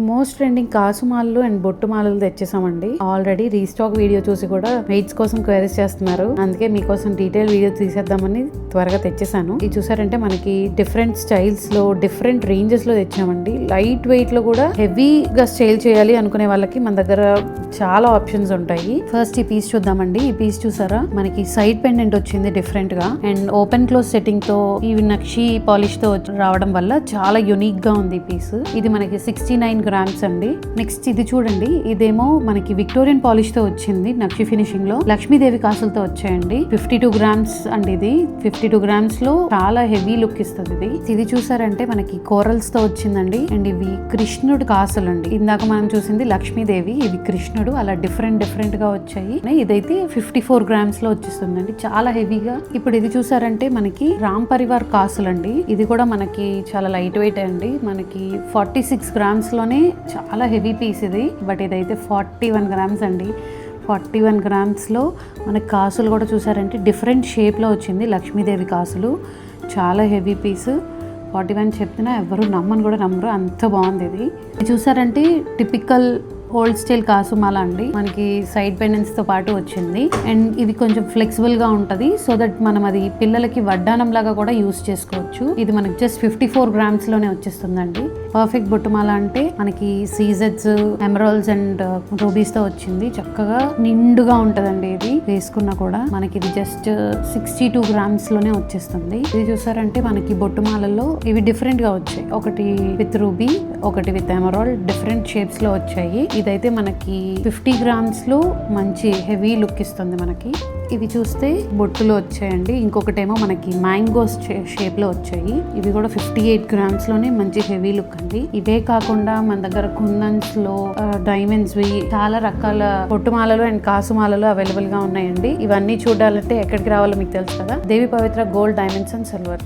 Most trending కాసుమాలలు and బొట్టు మాలలు తెచ్చేసామండి. Already restock video చూసి కూడా వెయిట్స్ కోసం క్వైరీస్ చేస్తున్నారు. అందుకే మీకోసం డీటెయిల్ వీడియో తీసేద్దామని త్వరగా తెచ్చేసాను. ఇది చూసారంటే మనకి డిఫరెంట్ స్టైల్స్ లో డిఫరెంట్ రేంజెస్ లో తెచ్చామండి. లైట్ వెయిట్ లో కూడా హెవీగా స్టైల్ చేయాలి అనుకునే వాళ్ళకి మన దగ్గర చాలా ఆప్షన్స్ ఉంటాయి. ఫస్ట్ ఈ పీస్ చూద్దామండి. ఈ పీస్ చూసారా, మనకి సైడ్ పెండెంట్ వచ్చింది డిఫరెంట్ గా అండ్ ఓపెన్ క్లోజ్ సెట్టింగ్ తో ఈ నక్షి పాలిష్ తో రావడం వల్ల చాలా యునిక్ గా ఉంది ఈ పీస్. ఇది మనకి 69 గ్రామ్స్ అండి. నెక్స్ట్ ఇది చూడండి, ఇదేమో మనకి విక్టోరియన్ పాలిష్ తో వచ్చింది. నక్షి ఫినిషింగ్ లో లక్ష్మీదేవి కాసులతో వచ్చాయండి. 52 గ్రామ్స్ అండి. ఇది 52 గ్రామ్స్ లో చాలా హెవీ లుక్ ఇస్తుంది. ఇది చూసారంటే మనకి కోరల్స్ తో వచ్చిందండి. అండ్ ఇవి కృష్ణుడు కాసులు అండి. ఇందాక మనం చూసింది లక్ష్మీదేవి, ఇవి కృష్ణుడు. అలా డిఫరెంట్ గా వచ్చాయి. ఇదైతే 54 గ్రామ్స్ లో వచ్చేస్తుందండి, చాలా హెవీగా. ఇప్పుడు ఇది చూసారంటే మనకి రామ్ పరివార్ కాసులు అండి. ఇది కూడా మనకి చాలా లైట్ వెయిట్ అండి. మనకి 46 గ్రామ్స్ లోనే చాలా హెవీ పీస్ ఇది. బట్ ఇదైతే 41 గ్రామ్స్ అండి. 41 గ్రామ్స్లో మనకి కాసులు కూడా చూసారంటే డిఫరెంట్ షేప్లో వచ్చింది. లక్ష్మీదేవి కాసులు చాలా హెవీ పీస్. 41 చెప్తున్నా ఎవరు నమ్మరు, అంత బాగుంది ఇది. చూసారంటే టిపికల్ ఓల్డ్ స్టైల్ కాసుమాల అండి. మనకి సైడ్ పెండెంట్స్ తో పాటు వచ్చింది. అండ్ ఇది కొంచెం ఫ్లెక్సిబుల్ గా ఉంటది, సో దట్ మనం అది పిల్లలకి వడ్డానం లాగా కూడా యూస్ చేసుకోవచ్చు. ఇది మనకి జస్ట్ 54 గ్రామ్స్ లోనే వచ్చేస్తుందండి. పర్ఫెక్ట్ బొట్టుమాల అంటే మనకి సీజెడ్స్, ఎమరాల్డ్స్ అండ్ రూబీస్ తో వచ్చింది. చక్కగా నిండుగా ఉంటదండి. ఇది వేసుకున్నా కూడా మనకి ఇది జస్ట్ 62 గ్రామ్స్ లోనే వచ్చేస్తుంది. ఇది చూసారంటే మనకి బొట్టుమాలలో ఇవి డిఫరెంట్ గా వచ్చాయి. ఒకటి విత్ రూబీ, ఒకటి విత్ ఎమరాల్డ్, డిఫరెంట్ షేప్స్ లో వచ్చాయి. ఇదైతే మనకి 50 గ్రామ్స్ లో మంచి హెవీ లుక్ ఇస్తుంది మనకి. ఇవి చూస్తే బొట్టులో వచ్చాయండి. ఇంకొకటేమో మనకి మ్యాంగోస్ షేప్ లో వచ్చాయి. ఇవి కూడా 58 గ్రామ్స్ లోనే మంచి హెవీ లుక్ అండి. ఇవే కాకుండా మన దగ్గర కుందన్స్ లో డైమండ్స్ వి చాలా రకాల బొట్టుమాలలు అండ్ కాసుమాలలు అవైలబుల్ గా ఉన్నాయండి. ఇవన్నీ చూడాలంటే ఎక్కడికి రావాలో మీకు తెలుసు కదా, దేవి పవిత్ర గోల్డ్, డైమండ్స్ అండ్ సిల్వర్.